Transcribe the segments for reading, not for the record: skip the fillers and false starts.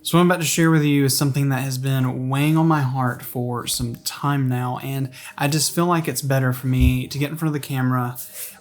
So what I'm about to share with you is something that has been weighing on my heart for some time now, and I just feel like it's better for me to get in front of the camera,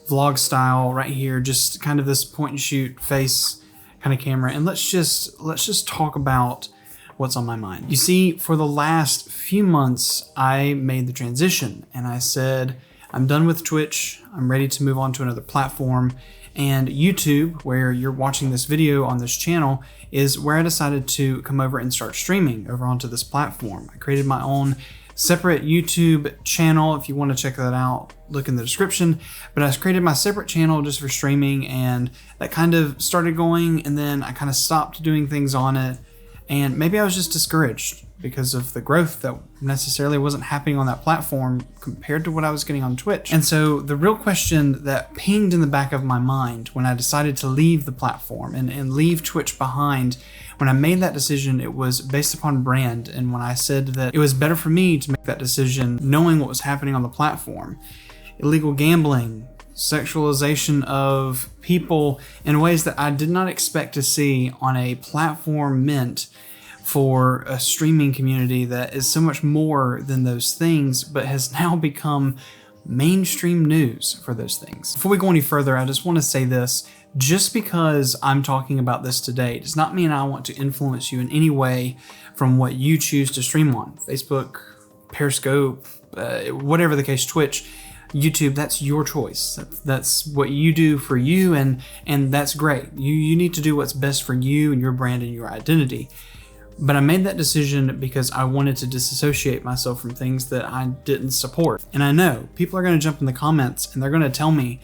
vlog style right here, just kind of this point and shoot face kind of camera, and let's just talk about what's on my mind. You see, for the last few months, I made the transition and I said, I'm done with Twitch, I'm ready to move on to another platform. And YouTube, where you're watching this video on this channel, is where I decided to come over and start streaming over onto this platform. I created my own separate YouTube channel. If you want to check that out, look in the description. But I created my separate channel just for streaming, and that kind of started going, and then I kind of stopped doing things on it. And maybe I was just discouraged because of the growth that necessarily wasn't happening on that platform compared to what I was getting on Twitch. And so the real question that pinged in the back of my mind when I decided to leave the platform and leave Twitch behind, when I made that decision, it was based upon brand. And when I said that it was better for me to make that decision knowing what was happening on the platform, illegal gambling, sexualization of people in ways that I did not expect to see on a platform meant for a streaming community that is so much more than those things, but has now become mainstream news for those things. Before we go any further, I just want to say this. Just because I'm talking about this today does not mean I want to influence you in any way from what you choose to stream on. Facebook, Periscope, whatever the case, Twitch, YouTube, that's your choice. That's what you do for you, and that's great. You need to do what's best for you and your brand and your identity. But I made that decision because I wanted to disassociate myself from things that I didn't support. And I know people are going to jump in the comments and they're going to tell me,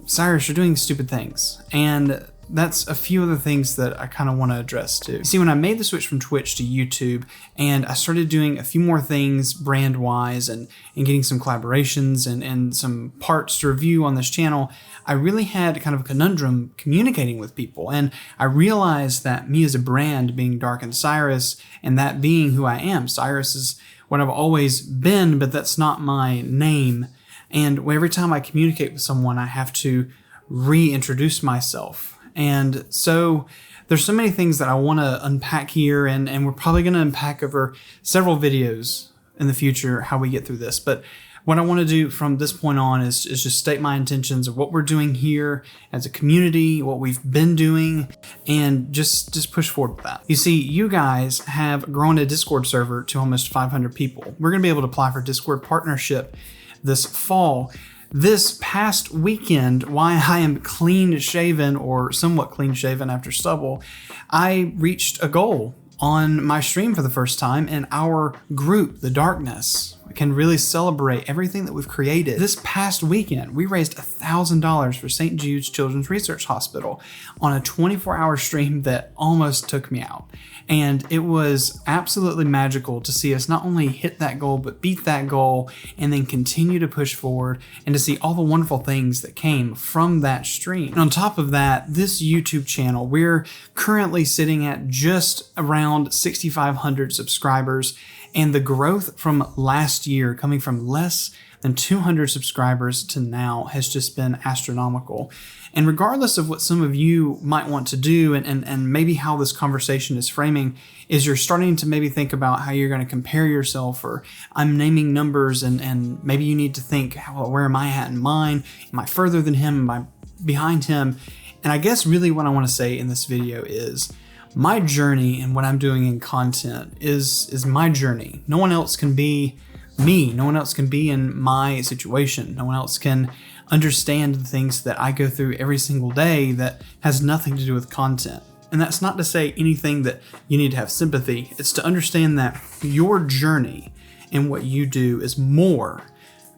Cyrus, you're doing stupid things. And that's a few of the things that I kind of want to address too. See, when I made the switch from Twitch to YouTube and I started doing a few more things brand-wise and getting some collaborations and some parts to review on this channel, I really had kind of a conundrum communicating with people. And I realized that me as a brand, being Darkened Cyrus, and that being who I am, Cyrus is what I've always been, but that's not my name. And every time I communicate with someone, I have to reintroduce myself. And so there's so many things that I want to unpack here, and we're probably going to unpack over several videos in the future how we get through this. But what I want to do from this point on is just state my intentions of what we're doing here as a community, what we've been doing, and just push forward with that. You see, you guys have grown a Discord server to almost 500 people. We're going to be able to apply for Discord partnership this fall. This past weekend, why I am clean shaven or somewhat clean shaven after stubble, I reached a goal on my stream for the first time, and our group, the Darkness, can really celebrate everything that we've created. This past weekend, we raised $1,000 for St. Jude's Children's Research Hospital on a 24-hour stream that almost took me out. And it was absolutely magical to see us not only hit that goal, but beat that goal and then continue to push forward and to see all the wonderful things that came from that stream. And on top of that, this YouTube channel, we're currently sitting at just around 6,500 subscribers. And the growth from last year, coming from less than 200 subscribers to now, has just been astronomical. And regardless of what some of you might want to do, and maybe how this conversation is framing, is you're starting to maybe think about how you're going to compare yourself, or I'm naming numbers, and maybe you need to think, where am I at in mine? Am I further than him? Am I behind him? And I guess really what I want to say in this video is, my journey and what I'm doing in content is my journey. No one else can be me. No one else can be in my situation. No one else can understand the things that I go through every single day that has nothing to do with content. And that's not to say anything that you need to have sympathy. It's to understand that your journey and what you do is more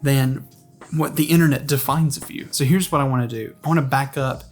than what the internet defines of you. So here's what I want to do. I want to back up,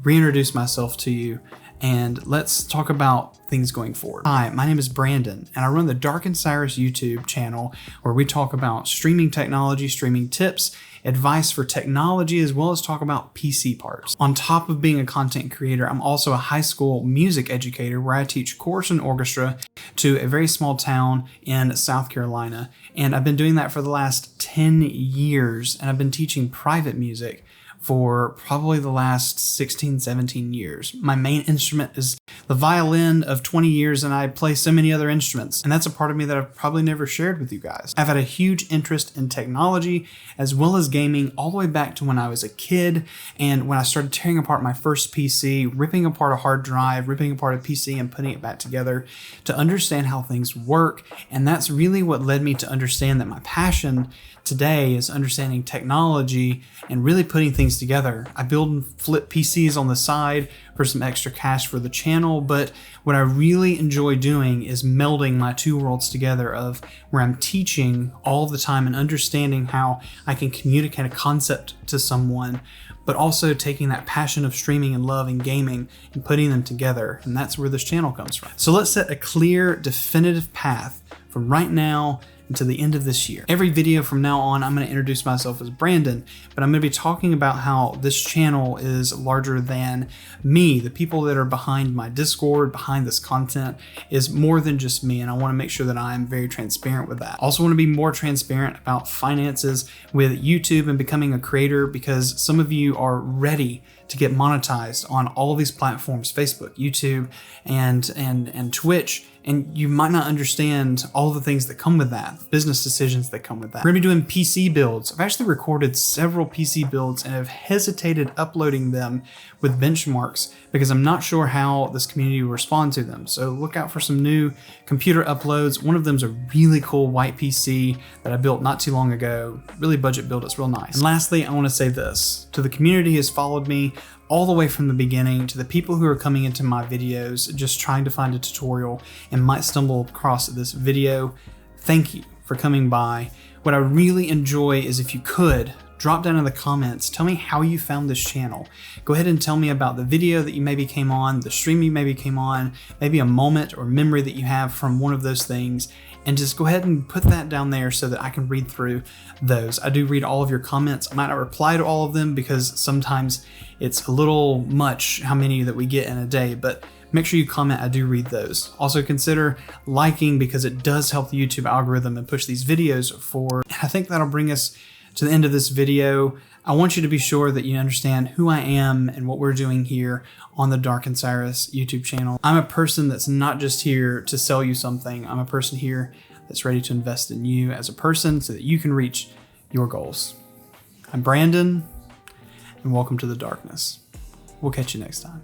reintroduce myself to you, and let's talk about things going forward. Hi, my name is Brandon, and I run the Darkened Cyrus YouTube channel, where we talk about streaming technology, streaming tips, advice for technology, as well as talk about PC parts. On top of being a content creator, I'm also a high school music educator where I teach chorus and orchestra to a very small town in South Carolina. And I've been doing that for the last 10 years, and I've been teaching private music for probably the last 16, 17 years. My main instrument is the violin of 20 years, and I play so many other instruments. And that's a part of me that I've probably never shared with you guys. I've had a huge interest in technology as well as gaming all the way back to when I was a kid, and when I started tearing apart my first PC, ripping apart a hard drive, ripping apart a PC and putting it back together to understand how things work. And that's really what led me to understand that my passion today is understanding technology and really putting things together. I build and flip PCs on the side for some extra cash for the channel, but what I really enjoy doing is melding my two worlds together, of where I'm teaching all the time and understanding how I can communicate a concept to someone, but also taking that passion of streaming and love and gaming and putting them together. And that's where this channel comes from. So let's set a clear, definitive path from right now until the end of this year. Every video from now on, I'm going to introduce myself as Brandon, but I'm going to be talking about how this channel is larger than me. The people that are behind my Discord, behind this content, is more than just me, and I want to make sure that I'm very transparent with that. I also want to be more transparent about finances with YouTube and becoming a creator, because some of you are ready to get monetized on all of these platforms, Facebook, YouTube, and Twitch. And you might not understand all the things that come with that, the business decisions that come with that. We're gonna be doing PC builds. I've actually recorded several PC builds and have hesitated uploading them with benchmarks because I'm not sure how this community will respond to them. So look out for some new computer uploads. One of them is a really cool white PC that I built not too long ago. Really budget build, it's real nice. And lastly, I wanna say this, to the community who has followed me all the way from the beginning, to the people who are coming into my videos just trying to find a tutorial and might stumble across this video, thank you for coming by. What I really enjoy is if you could drop down in the comments, tell me how you found this channel. Go ahead and tell me about the video that you maybe came on, the stream you maybe came on, maybe a moment or memory that you have from one of those things, and just go ahead and put that down there so that I can read through those. I do read all of your comments. I might not reply to all of them because sometimes it's a little much how many that we get in a day, but make sure you comment. I do read those. Also consider liking, because it does help the YouTube algorithm and push these videos forward. And I think that'll bring us to the end of this video. I want you to be sure that you understand who I am and what we're doing here on the Darkened Cyrus YouTube channel. I'm a person that's not just here to sell you something. I'm a person here that's ready to invest in you as a person so that you can reach your goals. I'm Brandon, and welcome to the darkness. We'll catch you next time.